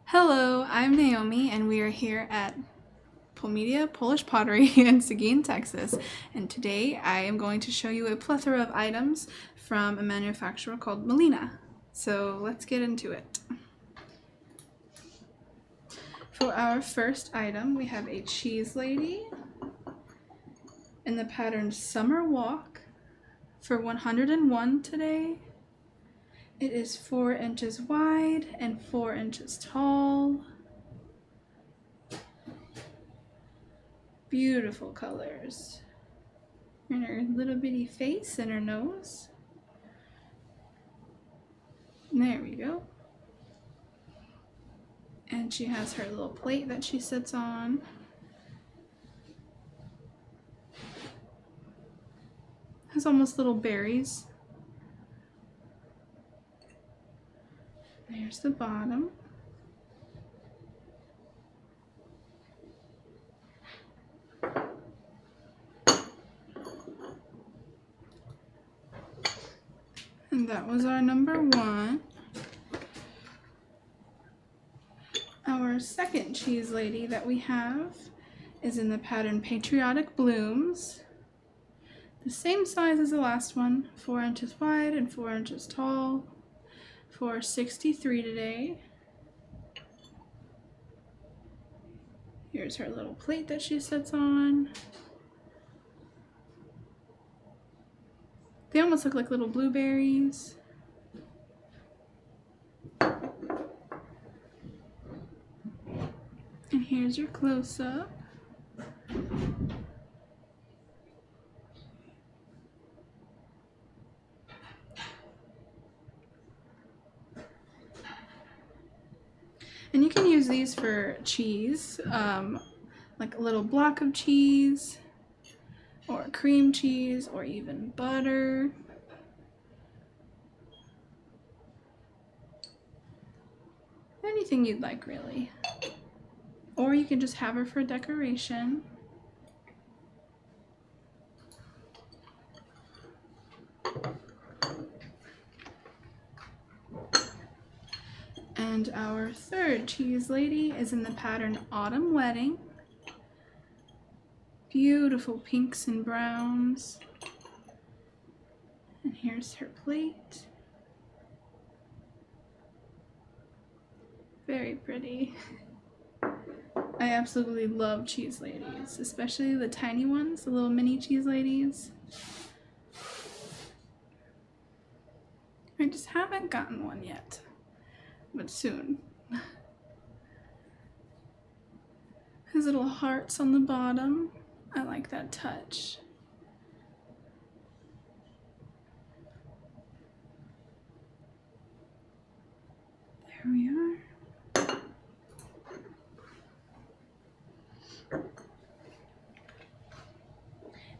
Hello, I'm Naomi, and we are here at Polmedia Polish Pottery in Seguin, Texas. And today I am going to show you a plethora of items from a manufacturer called Millena. So let's get into it. For our first item, we have a cheese lady in the pattern Summer Walk for 101 today. It is 4 inches wide and 4 inches tall. Beautiful colors. And her little bitty face and her nose. There we go. And she has her little plate that she sits on. Has almost little berries. There's the bottom. And that was our number one. Our second cheese lady that we have is in the pattern Patriotic Blooms. The same size as the last one, 4 inches wide and 4 inches tall, for $63 today. Here's her little plate that she sits on. They almost look like little blueberries. And here's your close-up. And you can use these for cheese, like a little block of cheese, or cream cheese, or even butter. Anything you'd like, really. Or you can just have her for decoration. And our third cheese lady is in the pattern Autumn Wedding. Beautiful pinks and browns. And here's her plate. Very pretty. I absolutely love cheese ladies, especially the tiny ones, the little mini cheese ladies. I just haven't gotten one yet, but soon. Has little hearts on the bottom. I like that touch. There we are.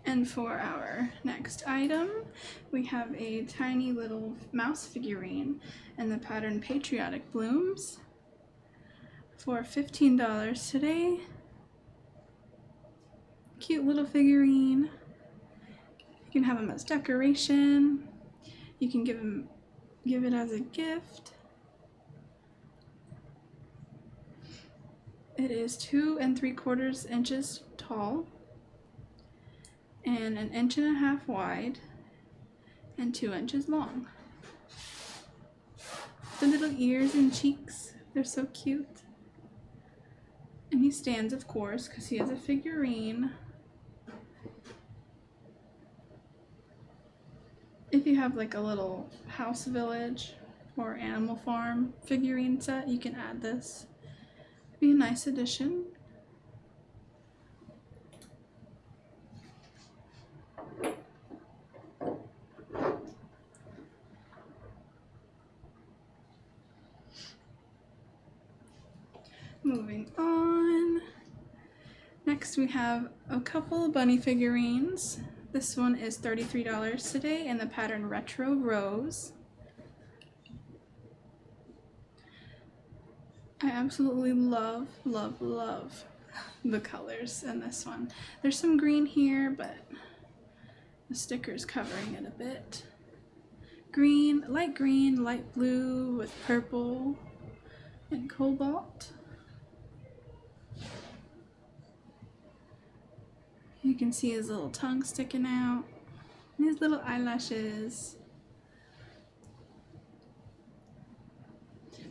And for our next item, we have a tiny little mouse figurine in the pattern Patriotic Blooms for $15 today. Cute little figurine. You can have them as decoration. You can give it as a gift. It is 2 3/4 inches tall and 1.5 inches wide and 2 inches long. The little ears and cheeks, they're so cute. And he stands, of course, because he is a figurine. If you have like a little house village or animal farm figurine set, you can add this. It'd be a nice addition. Moving on. Next we have a couple bunny figurines. This one is $33 today in the pattern Retro Rose. I absolutely love, love, love the colors in this one. There's some green here, but the sticker's covering it a bit. Green, light blue with purple and Cobalt. You can see his little tongue sticking out, and his little eyelashes.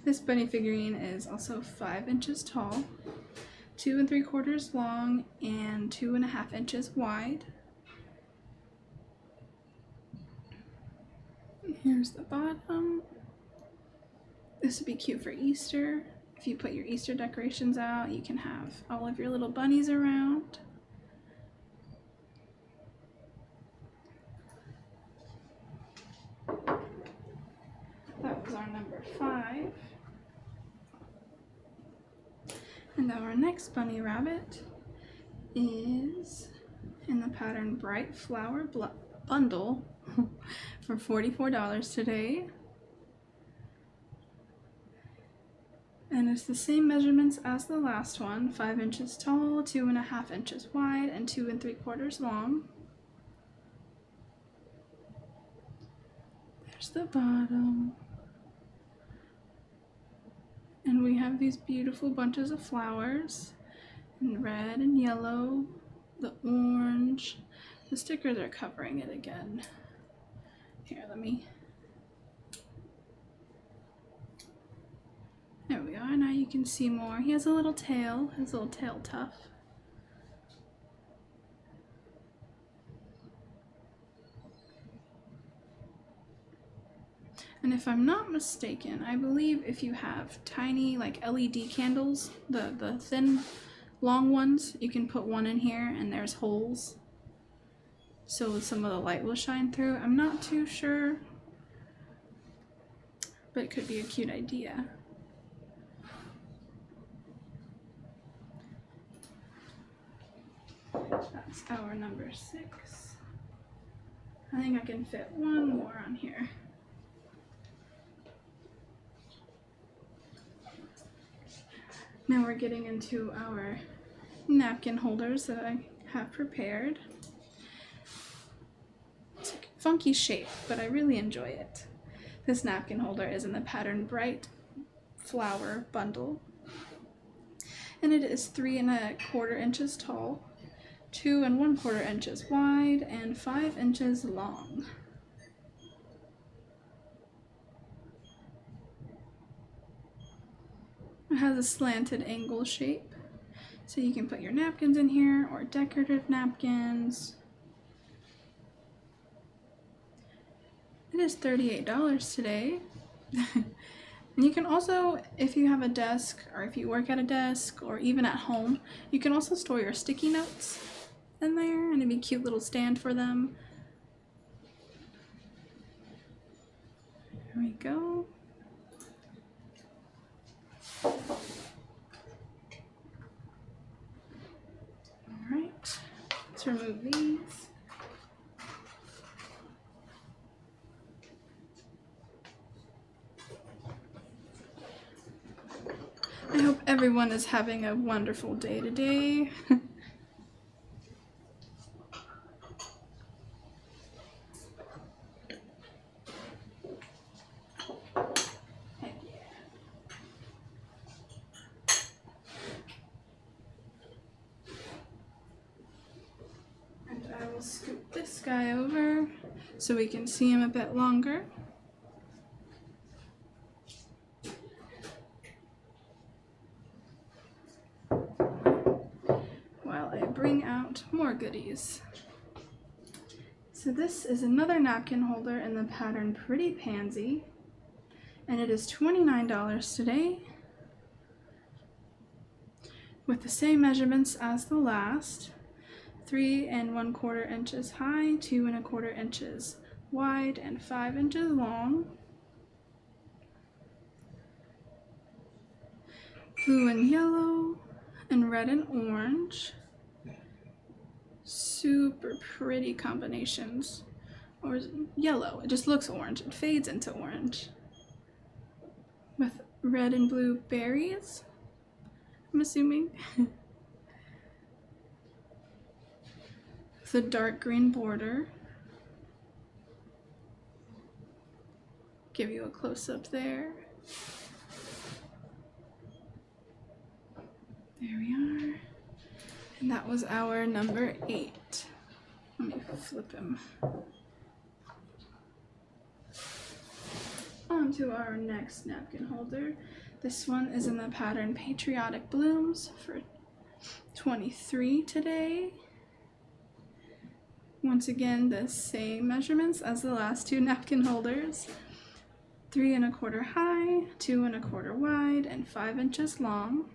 This bunny figurine is also 5 inches tall, 2 3/4 long, and 2.5 inches wide. Here's the bottom. This would be cute for Easter. If you put your Easter decorations out, you can have all of your little bunnies around. That was our number 5. And our next bunny rabbit is in the pattern Bright Flower Bundle for $44 today. And it's the same measurements as the last one, 5 inches tall, 2.5 inches wide, and 2 3/4 long. There's the bottom. And we have these beautiful bunches of flowers in red and yellow, the orange. The stickers are covering it again. Here, let me. There we are. Now you can see more. He has a little tail, his little tail tuft. And if I'm not mistaken, I believe if you have tiny like LED candles, the thin long ones, you can put one in here and there's holes so some of the light will shine through. I'm not too sure, but it could be a cute idea. That's our number 6. I think I can fit one more on here. Now we're getting into our napkin holders that I have prepared. It's a funky shape, but I really enjoy it. This napkin holder is in the pattern Bright Flower Bundle. And it is 3 1/4 inches tall, 2 1/4 inches wide, and 5 inches long. It has a slanted angle shape, so you can put your napkins in here or decorative napkins. It is $38 today. And you can also, if you have a desk or if you work at a desk or even at home, you can also store your sticky notes in there and it'd be a cute little stand for them. There we go. Alright, let's remove these. I hope everyone is having a wonderful day today. Heck yeah. And I will scoop this guy over so we can see him a bit longer. Bring out more goodies. So this is another napkin holder in the pattern Pretty Pansy, and it is $29 today with the same measurements as the last, 3 1/4 inches high, 2 1/4 inches wide, and 5 inches long. Blue and yellow and red and orange. Super pretty combinations. Or yellow, it just looks orange, it fades into orange. With red and blue berries, I'm assuming. With a dark green border. Give you a close-up there. There we are. And that was our number 8. Let me flip him. On to our next napkin holder. This one is in the pattern Patriotic Blooms for $23 today. Once again, the same measurements as the last 2 napkin holders. 3 1/4 high, 2 1/4 wide, and 5 inches long.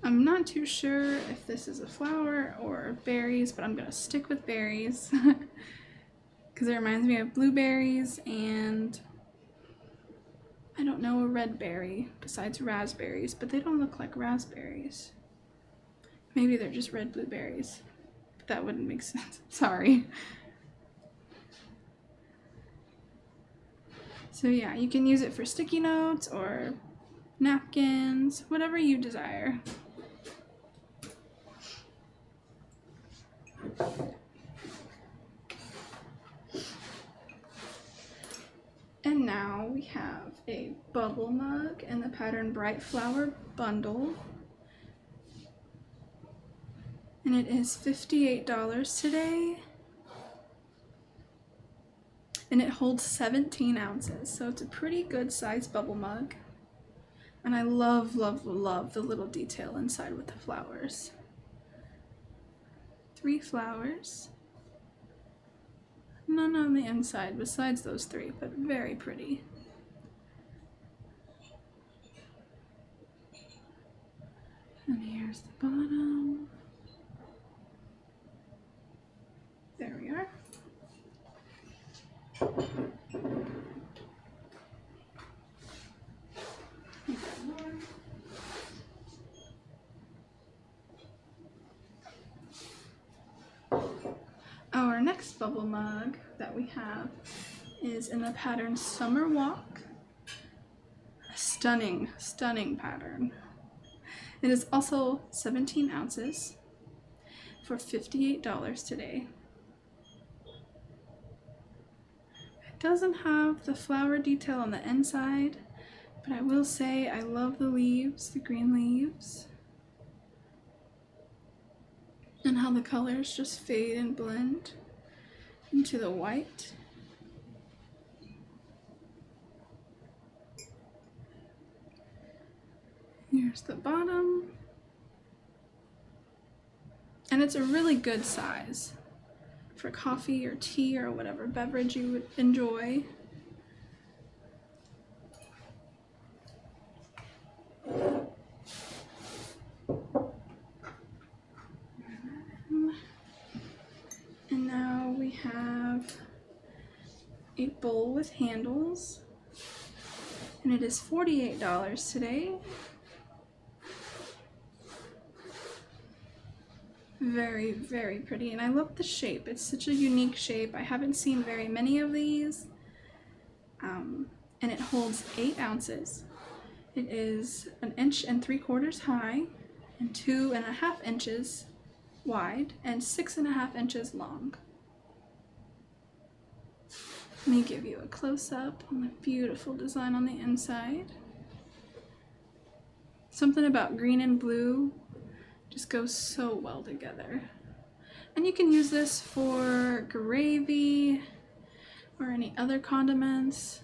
I'm not too sure if this is a flower or berries, but I'm gonna stick with berries because it reminds me of blueberries and I don't know a red berry besides raspberries, but they don't look like raspberries. Maybe they're just red blueberries, but that wouldn't make sense. Sorry. So yeah, you can use it for sticky notes or napkins, whatever you desire. And now we have a bubble mug in the pattern Bright Flower Bundle. And it is $58 today. And it holds 17 ounces, so it's a pretty good sized bubble mug. And I love, love, love the little detail inside with the flowers. 3 flowers. None on the inside besides those 3, but very pretty. And here's the bottom. There we are. Our next bubble mug that we have is in the pattern Summer Walk. A stunning, stunning pattern. It is also 17 ounces for $58 today. It doesn't have the flower detail on the inside, but I will say I love the leaves, the green leaves, and how the colors just fade and blend into the white. Here's the bottom. And it's a really good size for coffee or tea or whatever beverage you would enjoy. And now we have a bowl with handles, and it is $48 today. Very, very pretty, and I love the shape. It's such a unique shape. I haven't seen very many of these, and it holds 8 ounces. It is 1 3/4 high and 2 1/2 inches wide and 6 1/2 inches long. Let me give you a close-up on the beautiful design on the inside. Something about green and blue just goes so well together. And you can use this for gravy or any other condiments.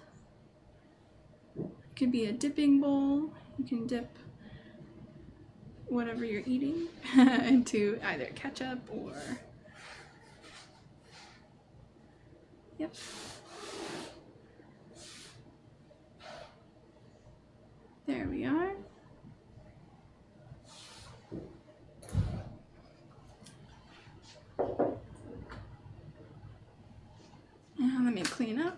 It could be a dipping bowl. You can dip whatever you're eating into either ketchup or... Yep. There we are. Now let me clean up.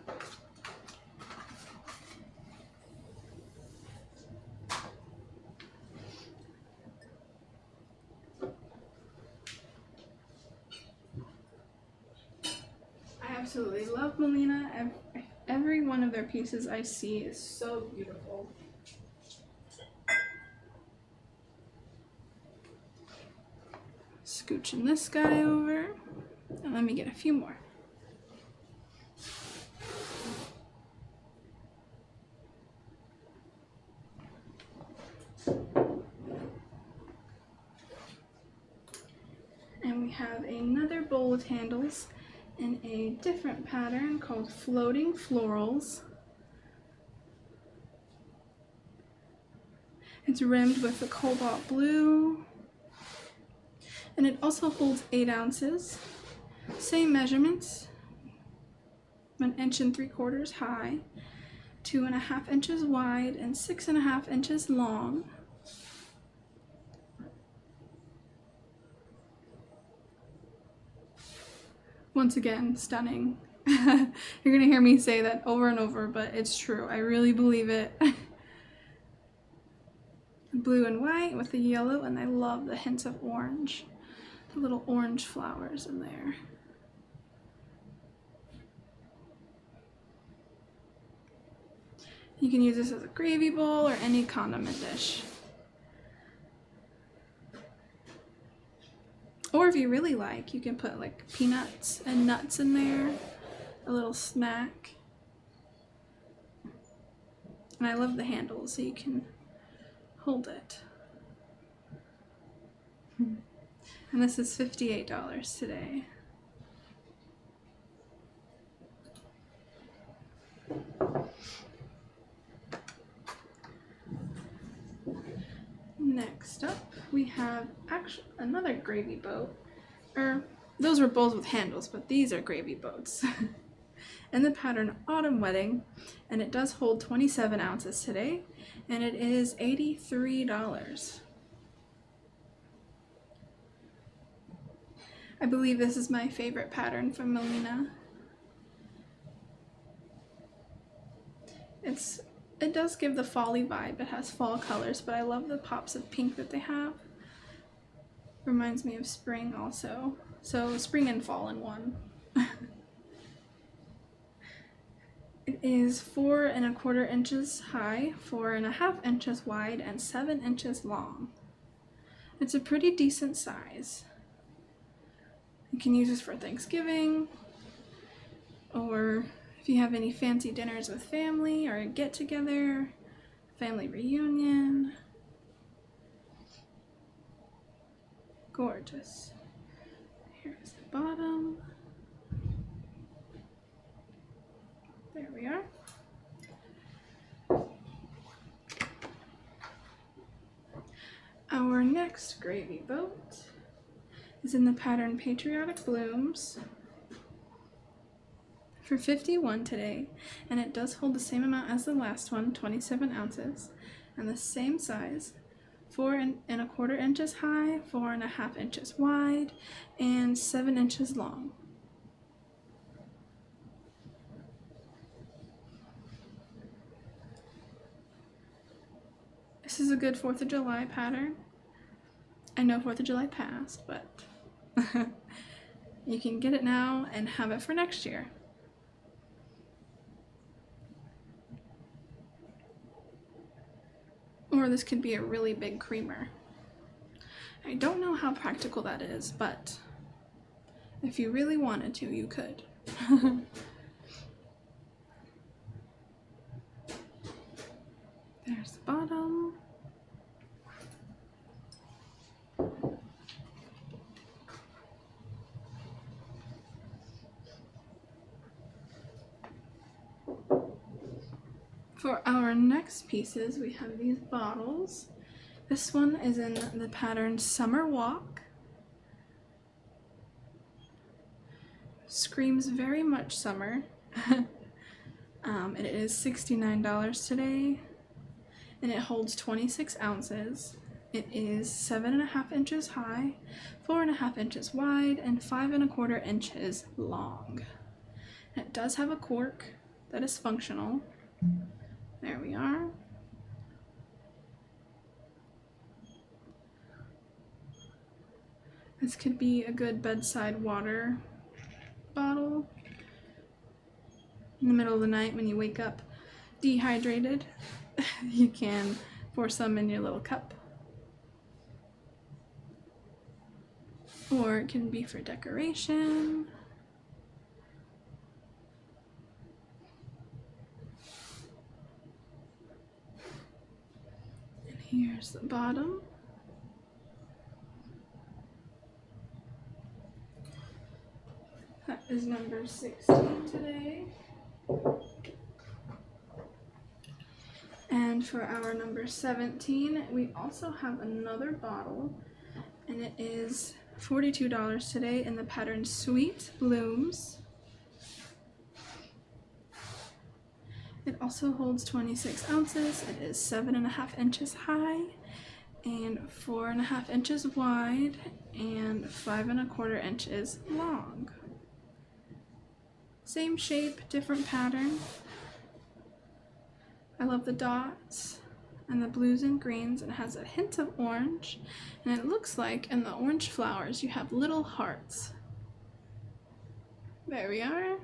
I absolutely love Millena. Every one of their pieces I see is so beautiful. Scooching this guy over, and let me get a few more. have another bowl with handles in a different pattern called Floating Florals. It's rimmed with the cobalt blue, and it also holds 8 ounces. Same measurements, 1 3/4 inches high, 2.5 inches wide, and 6.5 inches long. Once again, stunning. You're gonna hear me say that over and over, but it's true. I really believe it. Blue and white with the yellow, and I love the hints of orange. The little orange flowers in there. You can use this as a gravy bowl or any condiment dish. Or if you really like, you can put like peanuts and nuts in there, a little snack. And I love the handle so you can hold it. And this is $58 today. Next up, we have actually another gravy boat. Those were bowls with handles, but these are gravy boats. In the pattern Autumn Wedding, and it does hold 27 ounces today, and it is $83. I believe this is my favorite pattern from Millena. It does give the fall-y vibe. It has fall colors, but I love the pops of pink that they have. Reminds me of spring also. So spring and fall in one. It is 4 1/4 inches high, 4.5 inches wide, and 7 inches long. It's a pretty decent size. You can use this for Thanksgiving, or if you have any fancy dinners with family, or a get-together, family reunion. Gorgeous. Here's the bottom. There we are. Our next gravy boat is in the pattern Patriotic Blooms for $51 today, and it does hold the same amount as the last one, 27 ounces, and the same size, 4 1/4 inches high, 4.5 inches wide, and 7 inches long. This is a good 4th of July pattern. I know 4th of July passed, but you can get it now and have it for next year. Or this could be a really big creamer. I don't know how practical that is, but if you really wanted to, you could. There's the bottom. For our next pieces, we have these bottles. This one is in the pattern Summer Walk. Screams very much summer. And it is $69 today, and it holds 26 ounces. It is 7.5 inches high, 4.5 inches wide, and 5 1/4 inches long. And it does have a cork that is functional. There we are. This could be a good bedside water bottle in the middle of the night when you wake up dehydrated. You can pour some in your little cup. Or it can be for decoration. And here's the bottom. is number 16 today. And for our number 17, we also have another bottle, and it is $42 today in the pattern Sweet Blooms. It also holds 26 ounces. It is 7.5 inches high and 4.5 inches wide and 5.25 inches long. Same shape, different pattern. I love the dots and the blues and greens. It has a hint of orange, and it looks like in the orange flowers you have little hearts. There we are.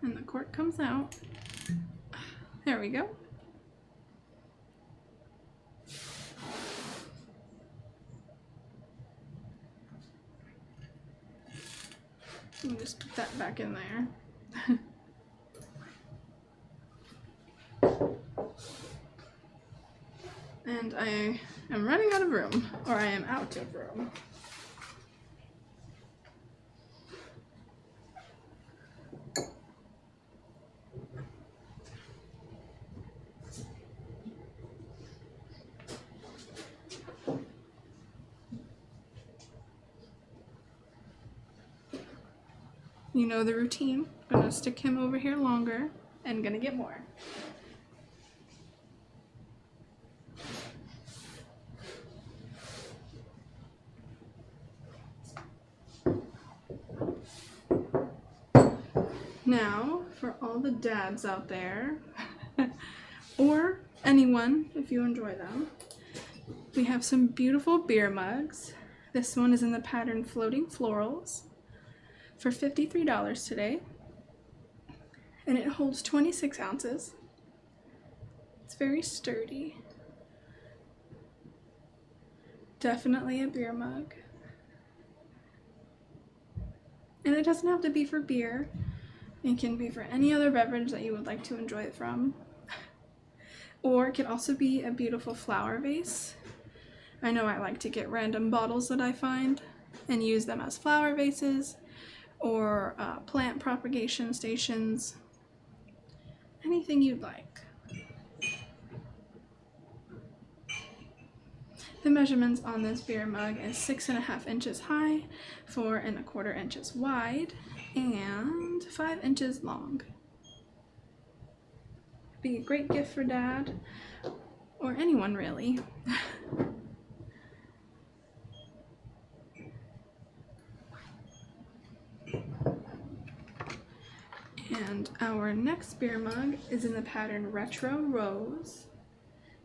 And the cork comes out. There we go. Let me just put that back in there. And I am running out of room, or I am out of room. You know the routine. I'm gonna stick him over here longer and gonna get more. Now, for all the dads out there, or anyone if you enjoy them, we have some beautiful beer mugs. This one is in the pattern Floating Florals for $53 today, and it holds 26 ounces. It's very sturdy. Definitely a beer mug. And it doesn't have to be for beer. It can be for any other beverage that you would like to enjoy it from. Or it can also be a beautiful flower vase. I know I like to get random bottles that I find and use them as flower vases or plant propagation stations. Anything you'd like. The measurements on this beer mug is 6.5 inches high, 4.25 inches wide, and 5 inches long. Be a great gift for Dad, or anyone really. And our next beer mug is in the pattern Retro Rose,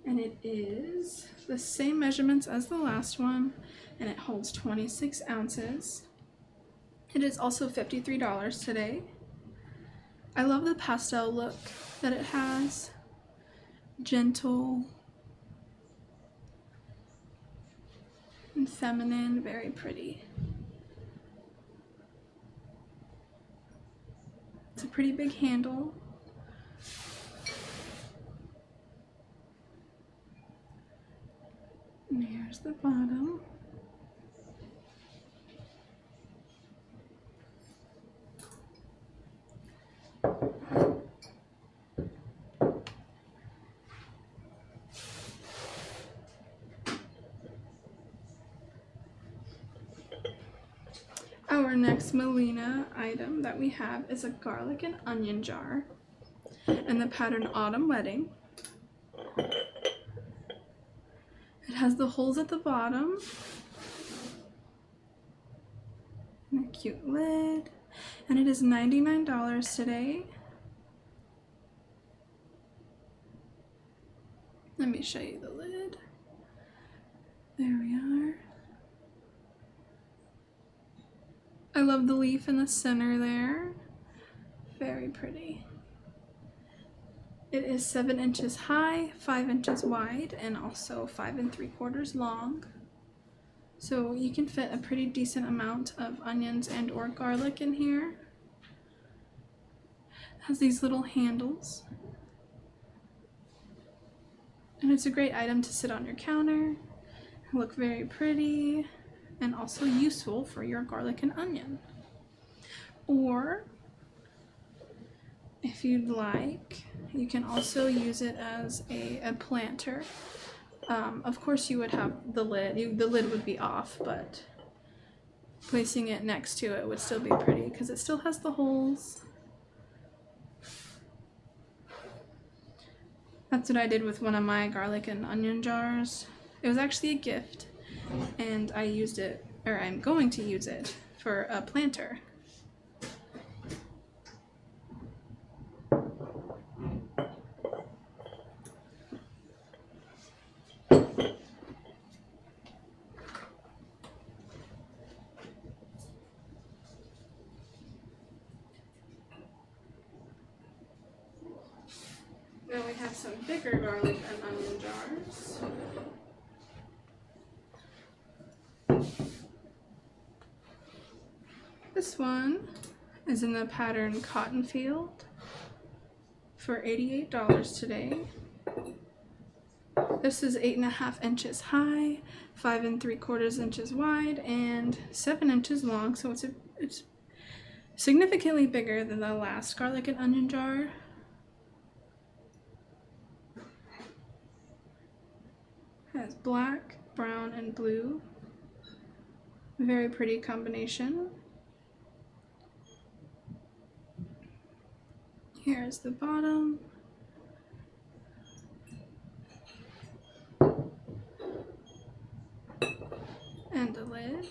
and it is the same measurements as the last one, and it holds 26 ounces. It is also $53 today. I love the pastel look that it has. Gentle and feminine, very pretty. It's a pretty big handle. And here's the bottom. Our next Millena item that we have is a garlic and onion jar in the pattern Autumn Wedding. It has the holes at the bottom and a cute lid, and it is $99 today. Let me show you the lid. There we are. I love the leaf in the center there. Very pretty. It is 7 inches high, 5 inches wide, and also 5 3/4 long. So you can fit a pretty decent amount of onions and or garlic in here. It has these little handles. And it's a great item to sit on your counter, look very pretty, and also useful for your garlic and onion. Or if you'd like, you can also use it as a planter. Of course you would have the lid. The lid would be off, but placing it next to it would still be pretty because it still has the holes. That's what I did with one of my garlic and onion jars. It was actually a gift, and I used it, or I'm going to use it, for a planter. Now we have some bigger garlic and onion jars. This one is in the pattern Cotton Field for $88 today. This is 8.5 inches high, 5 3/4 inches wide, and 7 inches long, so it's significantly bigger than the last garlic and onion jar. Has black, brown, and blue. Very pretty combination. Here's the bottom. And the lid.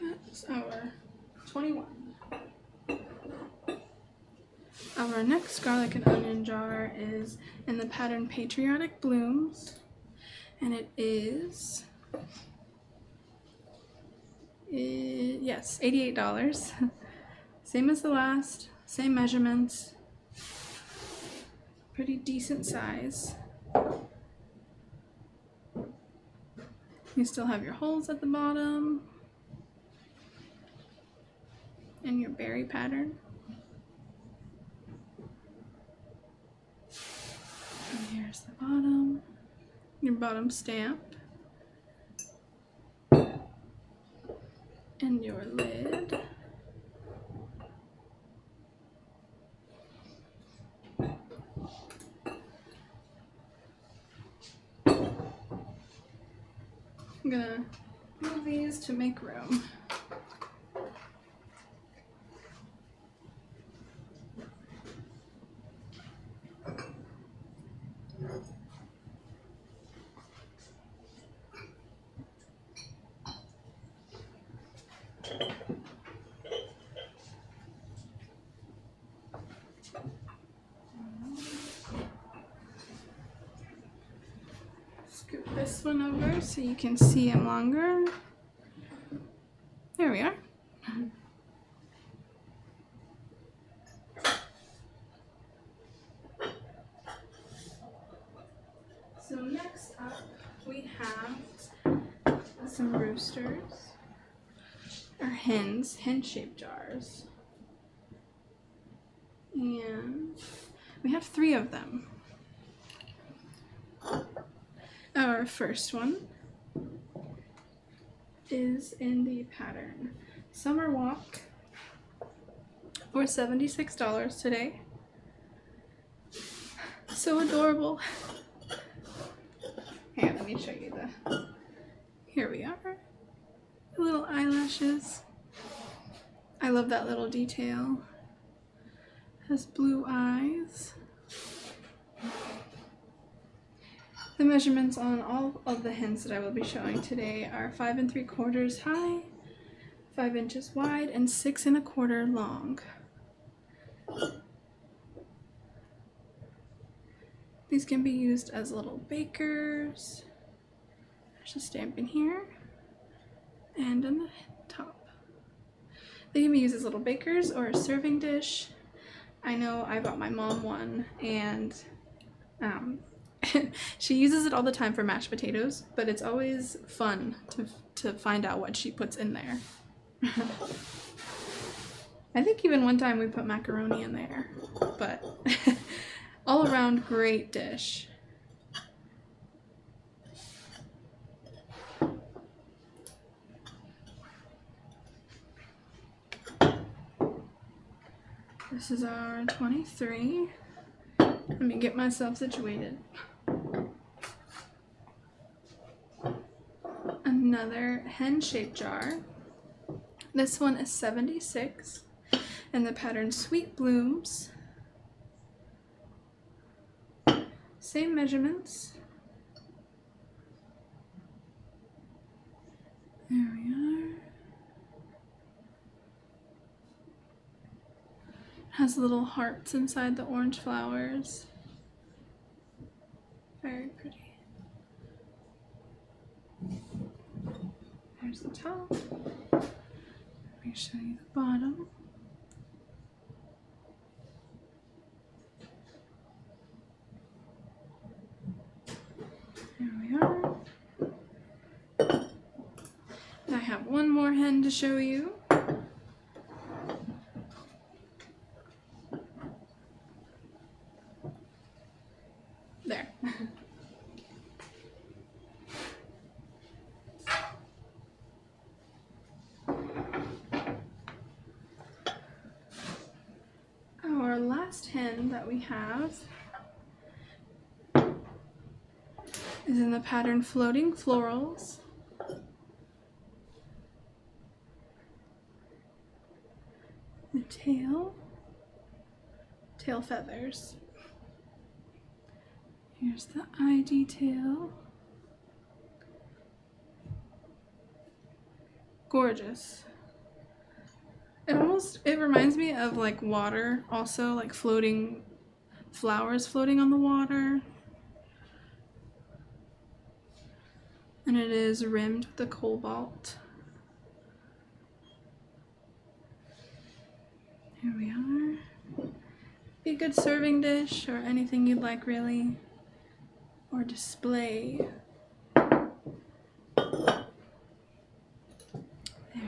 That's our 21. Our next garlic and onion jar is in the pattern Patriotic Blooms, and it is, yes, $88. Same as the last, same measurements, pretty decent size. You still have your holes at the bottom and your berry pattern. And here's the bottom, your bottom stamp, and your lid. I'm gonna move these to make room. Scoot this one over so you can see them longer. There we are. So next up we have some roosters, or hens, hen-shaped jars. And we have 3 of them. Our first one is in the pattern Summer Walk for $76 today. So adorable. Here, let me show you here we are. The little eyelashes. I love that little detail. Has blue eyes. The measurements on all of the hens that I will be showing today are 5 3/4 high, 5 inches wide, and 6 1/4 long. These can be used as little bakers. There's a stamp in here and on the top. They can be used as little bakers or a serving dish. I know I bought my mom one, and she uses it all the time for mashed potatoes, but it's always fun to find out what she puts in there. I think even one time we put macaroni in there, but all around great dish. This is our 23. Let me get myself situated. Another hen-shaped jar. This one is 76, and the pattern Sweet Blooms. Same measurements. There we are. Has little hearts inside the orange flowers. Very pretty. There's the top. Let me show you the bottom. There we are. I have one more hen to show you. There. Our last hen that we have is in the pattern Floating Florals. The tail feathers. Here's the eye detail. Gorgeous. It reminds me of like water, also like floating flowers floating on the water. And it is rimmed with the cobalt. Here we are. Be a good serving dish or anything you'd like really, or display. There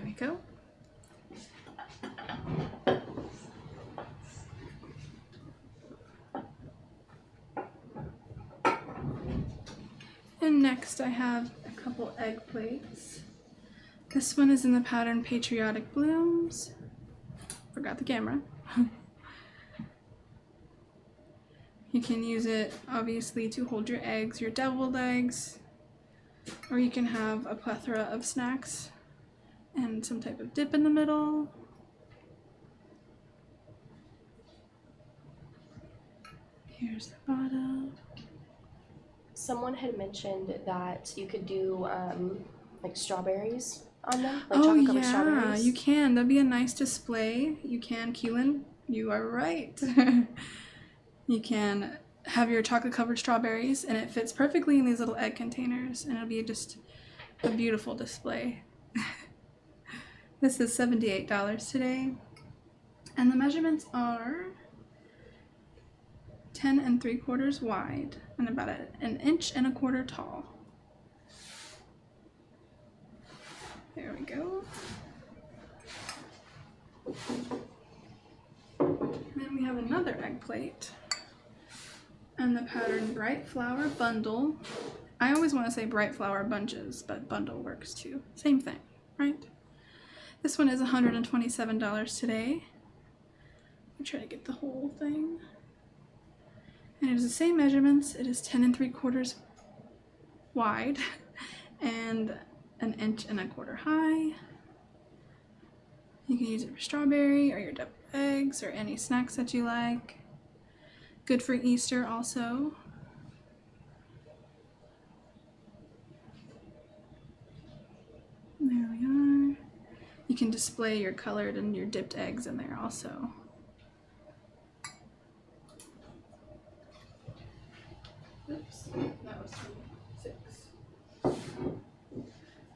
we go. And next I have a couple egg plates. This one is in the pattern Patriotic Blooms. Forgot the camera. You can use it obviously to hold your eggs, your deviled eggs, or you can have a plethora of snacks and some type of dip in the middle. Here's the bottom. Someone had mentioned that you could do like strawberries on them, like Oh chocolate covered yeah, strawberries. you can. That'd be a nice display. You can, Keelan. You are right. You can have your chocolate covered strawberries, and it fits perfectly in these little egg containers, and it'll be just a beautiful display. This is $78 today, and the measurements are 10 3/4 wide and about an 1 1/4 tall. There we go. Then we have another egg plate and the pattern Bright Flower Bundle. I always want to say Bright Flower Bunches, but bundle works too. Same thing, right? This one is $127 today. I'll try to get the whole thing. And it is the same measurements. It is 10 3/4 wide and an 1 1/4 high. You can use it for strawberry or your deviled eggs or any snacks that you like. Good for Easter also. There we are. You can display your colored and your dipped eggs in there also. Oops, that was 6. I'm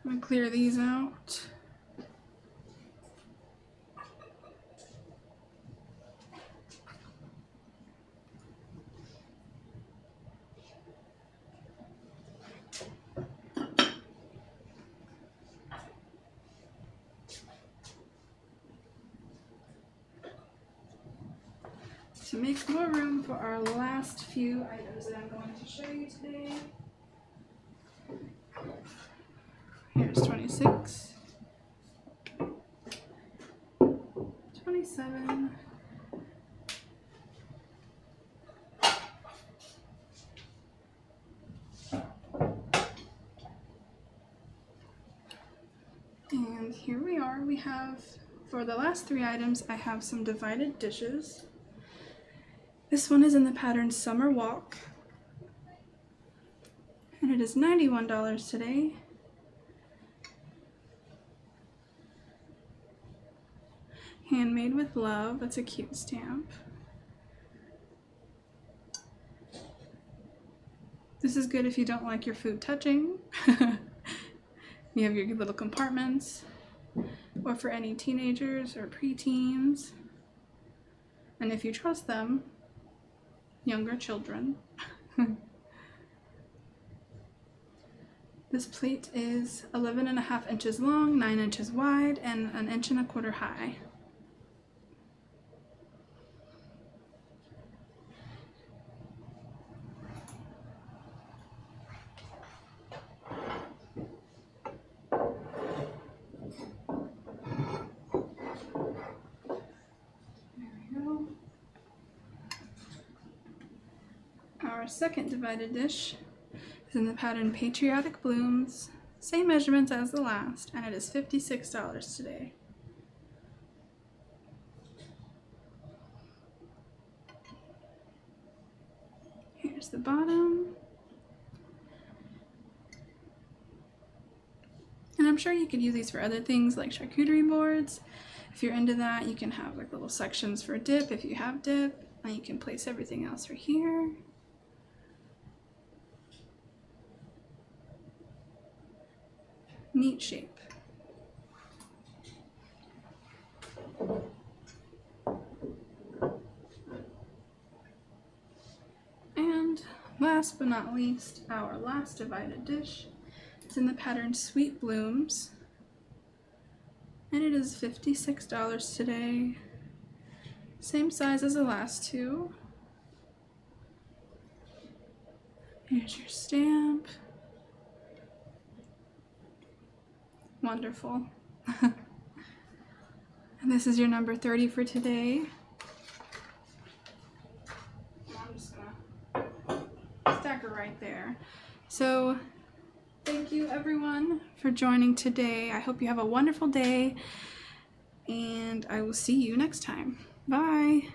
gonna clear these out. to make more room for our last few items that I'm going to show you today. Here's 26, 27, and here we are. We have, for the last 3 items, I have some divided dishes. This one is in the pattern Summer Walk, and it is $91 today. Handmade with love. That's a cute stamp. This is good if you don't like your food touching. You have your little compartments, or for any teenagers or preteens, and if you trust them, younger children. This plate is 11.5 inches long, 9 inches wide, and 1.25 inches high. Our second divided dish is in the pattern Patriotic Blooms, same measurements as the last, and it is $56 today. Here's the bottom. And I'm sure you could use these for other things like charcuterie boards. If you're into that, you can have like little sections for dip if you have dip, and you can place everything else right here. Neat shape. And last but not least, our last divided dish. It's in the pattern Sweet Blooms, and it is $56 today. Same size as the last 2. Here's your stamp. Wonderful. And this is your number 30 for today. I'm just gonna stack her right there. So thank you everyone for joining today. I hope you have a wonderful day, and I will see you next time. Bye.